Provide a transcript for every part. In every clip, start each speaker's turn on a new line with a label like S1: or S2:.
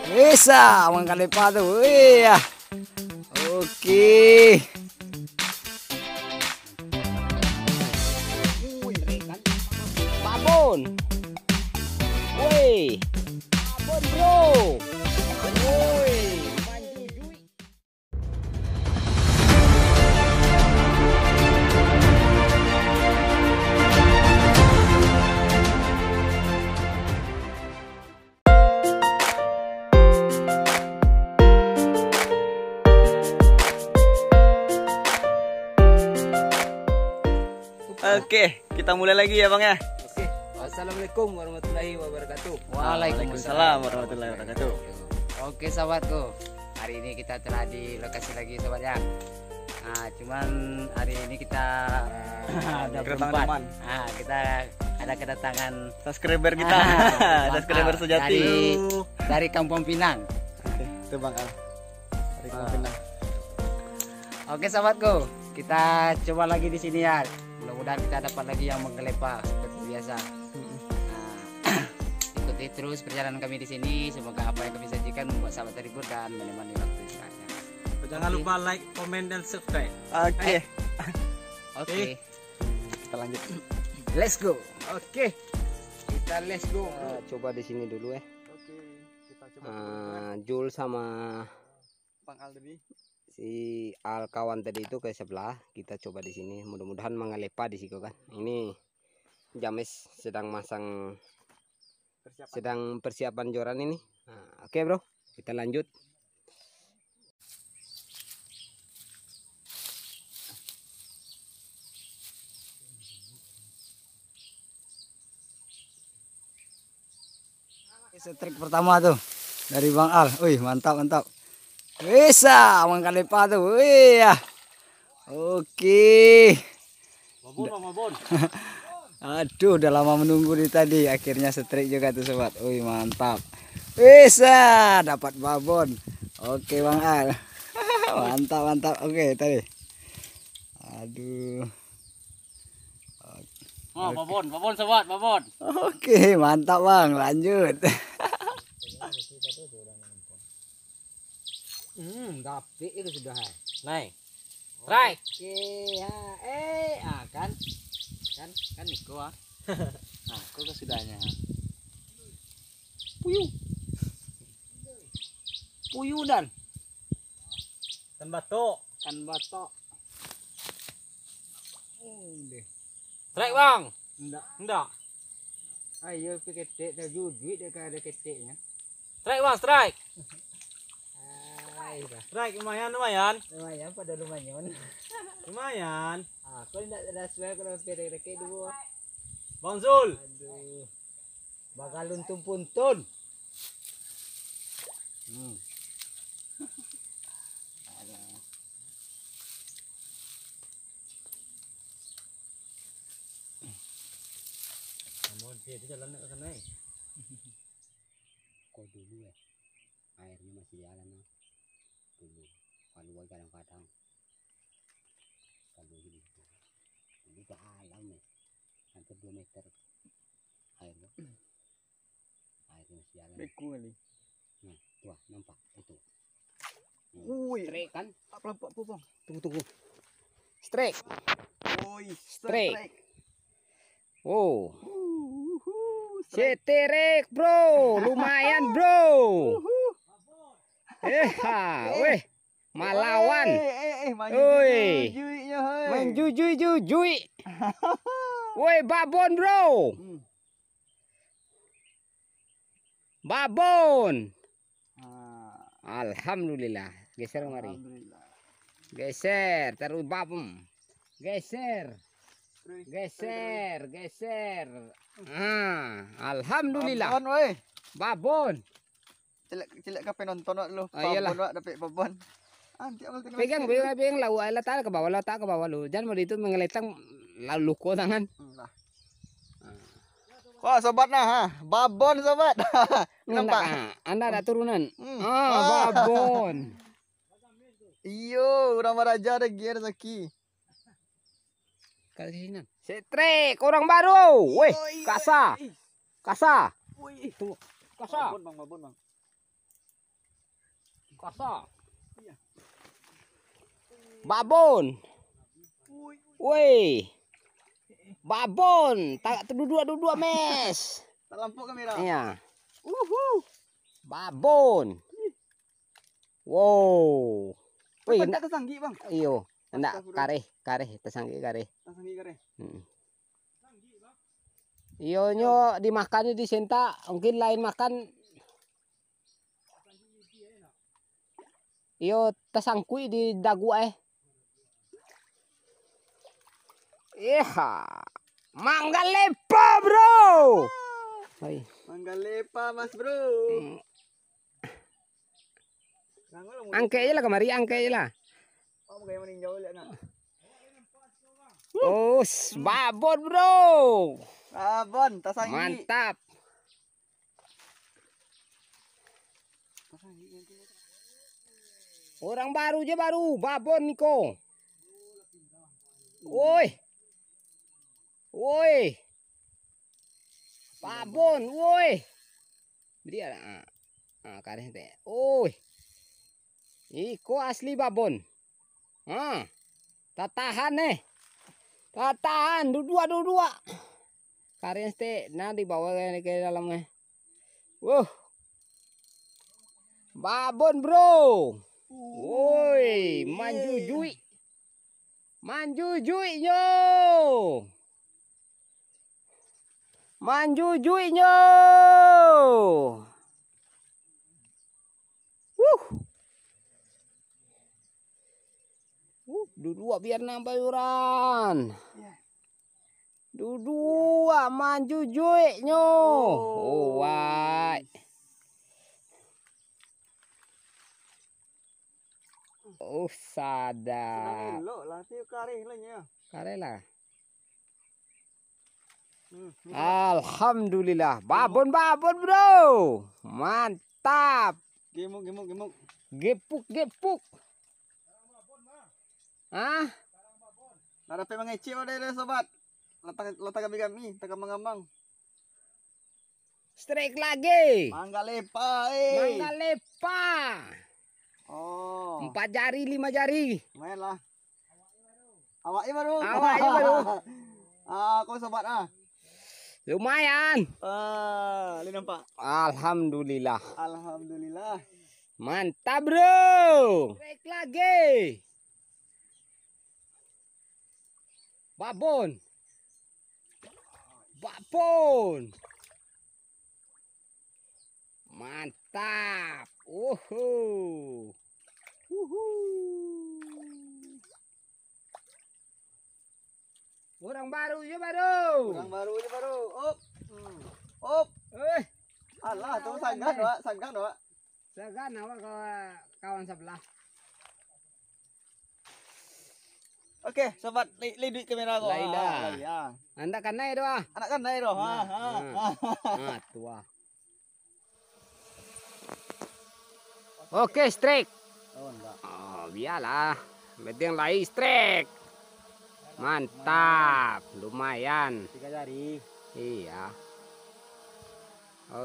S1: Bisa mengkali padu. Iya. Oke. Babon. Woi. Babon, bro. Woi.
S2: Oke, kita mulai lagi ya Bang ya.
S1: Oke. Wassalamualaikum warahmatullahi wabarakatuh.
S2: Waalaikumsalam warahmatullahi wabarakatuh.
S1: Oke sahabatku, hari ini kita telah di lokasi lagi sobat ya. Nah, cuman hari ini kita ada
S2: Kedatangan
S1: berempat.
S2: teman.
S1: Nah, kita ada kedatangan
S2: Subscriber kita, subscriber sejati
S1: dari Kampung Pinang.
S2: Oke, itu Bang Al. Dari Kampung Pinang.
S1: Oke sahabatku, kita coba lagi di sini ya. Mudah-mudahan kita dapat lagi yang menggelepa seperti biasa. Nah, ikuti terus perjalanan kami di sini. Semoga apa yang kami sajikan membuat sahabat terhibur dan menemani waktu istirahatnya.
S3: Jangan lupa like, comment, dan subscribe.
S2: Oke,
S1: Oke,
S2: kita lanjut.
S1: let's go. Oke, kita let's go. Coba di sini dulu ya.
S2: Oke, kita coba
S1: Jul sama
S2: Bang Al tadi.
S1: si Al kawan tadi itu ke sebelah. Kita coba di sini. Mudah-mudahan mengelepa di situ kan. Ini James sedang masang, sedang persiapan joran ini. Nah, oke bro, kita lanjut. Trik pertama tuh dari Bang Al. Wih, mantap mantap. Bisa mengkali padu. Iya. Oke.
S3: Babon.
S1: Aduh, udah lama menunggu di tadi. Akhirnya setrik juga tuh sobat. Wih, mantap. Bisa dapat babon. Oke Bang Al. Mantap mantap. Oke tadi. Aduh.
S3: Oh, babon sobat, babon.
S1: Oke, mantap Bang. Lanjut. Tapi itu sudah.
S3: Naik. Strike.
S1: Oke, ya. Kan Niko ah. Nah, kok kesudahnya. Puyuh dan
S3: Kan batok.
S1: batok.
S3: Strike Bang. Enggak.
S1: Ayo ketek terjujui dia ada keteknya.
S3: Strike Bang, strike.
S1: Ayo dah.
S3: Strike lumayan.
S1: Lumayan pada lumayan.
S3: Lumayan.
S1: Kau tidak ada sesuai kalau keke dulu.
S3: Bang Zul.
S1: Aduh. Bakal untung-puntun.
S3: Kamu itu jalan ke sana.
S1: Kau dulu ya. Airnya masih jalan dulu. Kalau kadang-kadang. Kalau ini ke alam ya. Hampir 2 meter airnya. Airnya masih jalan.
S2: Beku kali.
S1: Nah, tuh nampak itu.
S2: Wih,
S1: Strike kan?
S2: apa Bang?
S1: Tunggu. Strike.
S2: Woi,
S1: Strike. Oh. Seterek bro, lumayan bro. Weh, malawan. Menjujui. Woi, babon bro. Babon. Alhamdulillah. Geser kemari. Geser, terus babon. Geser. Alhamdulillah.
S2: Babon woi.
S1: Babon.
S2: Celek kape nonton wak lu.
S1: Ayolah.
S2: Babon wak dapat babon. Anti amal tinggal.
S1: Pegang lau letak ke bawah, letak ke bawah lu. Jangan mau itu mengeletang lalu luko tangan.
S2: Wah, sobat nah, ha. Babon sobat. Nampak?
S1: Anda ada turunan. Babon.
S2: Iyo, Rama Raja ada gear Zaki.
S1: Kasihan. Setrek, orang baru. Weh, kasa.
S2: Wih.
S1: Tunggu. Kasa.
S2: Babon bang.
S4: Kosong. Babon. Woi. Babon, tak dua-dua mes.
S2: Tak lampu kamera.
S4: Iya. Babon. Wow. Wih,
S2: Tak tersanggi bang.
S4: iyo. Hendak kareh, tersangki kareh.
S2: Tersanggi kare.
S4: Iyo nyo dimakan di senta, mungkin lain makan. Iyo tersangkui di dagu Iya, mangga lepa bro. Hai.
S2: Mangga lepa mas bro.
S4: Angke aja lah kemari, angke aja lah.
S2: Oh kayak meninjau lihat nak.
S4: Oh, babon bro.
S2: Abon, tersanggi.
S4: Mantap. Orang baru aja baru, babon Niko. Woi. Woi. Babon, woi. Dia kareh teh. Oi. Iko asli babon. Tak tahan nih. Tak tahan, dua. Kareh teh nah dibawa ke dalamnya. Babon bro. Woi, manjujui. Manjujui yo. Manjujuinya. Dua biar nambah yuran. Dua manjujuinya. Oh, wai. Oh, sadar.
S2: Lo lah tiu kare lah nya.
S4: Kare lah. Alhamdulillah, babon bro, mantap.
S2: Gemuk.
S4: Gepuk. Ah,
S2: Nara pe mangeci deh sobat. Letak kami, tak mangambang.
S4: strike lagi.
S2: Mangga lepa,
S4: Mangga lepa.
S2: Oh.
S4: 4 jari, 5 jari.
S2: Lumayan lah. Awaknya baru.
S4: Awaknya baru.
S2: Kau sobat
S4: Lumayan.
S2: Lihat nampak.
S4: Alhamdulillah.
S2: Alhamdulillah.
S4: Mantap bro. Strike lagi. Babon. Mantap. Orang baru aja baru.
S2: Orang baru aja baru. Op. Alah, tuh sanggan doa.
S4: Segan apa kawan sebelah.
S2: Oke, sobat, lihat duit kamera kau.
S4: Laila.
S2: Ya.
S4: Anda kan naik doa.
S2: Anak kan naik doh.
S4: Tua. Oke, strike.
S2: Oh, enggak.
S4: Oh, biarlah. Penting lagi strike. Mantap, lumayan.
S2: 3 jari.
S4: Iya.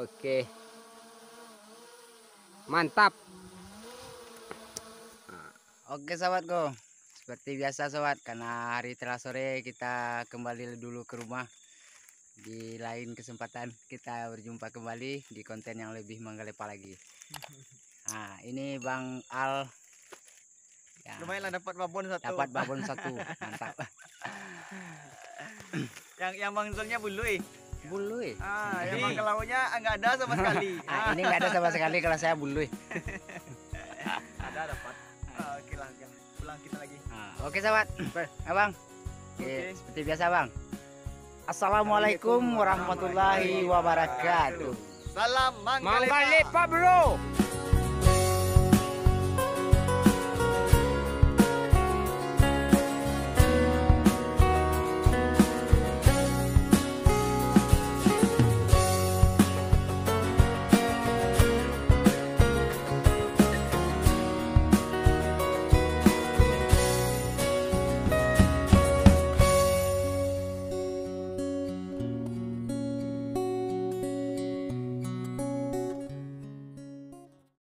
S4: Oke. Mantap.
S1: Oke sahabatku, seperti biasa sobat, karena hari telah sore kita kembali dulu ke rumah. Di lain kesempatan kita berjumpa kembali di konten yang lebih menggelepa lagi. Nah, ini Bang Al. Ya,
S2: Lumayan lah dapat babon satu.
S1: dapat babon 1, mantap.
S2: Yang Bang Zulnya bului.
S1: Bului.
S2: Yang Bang Kelaunya enggak ada sama sekali.
S1: Ini nggak ada sama sekali kalau saya bului.
S2: Ada dapat. Oke lah, pulang kita lagi.
S1: Oke sahabat, abang.
S2: Oke.
S1: Seperti biasa bang. Assalamualaikum warahmatullahi wabarakatuh.
S2: Salam
S4: Mangga lepa bro.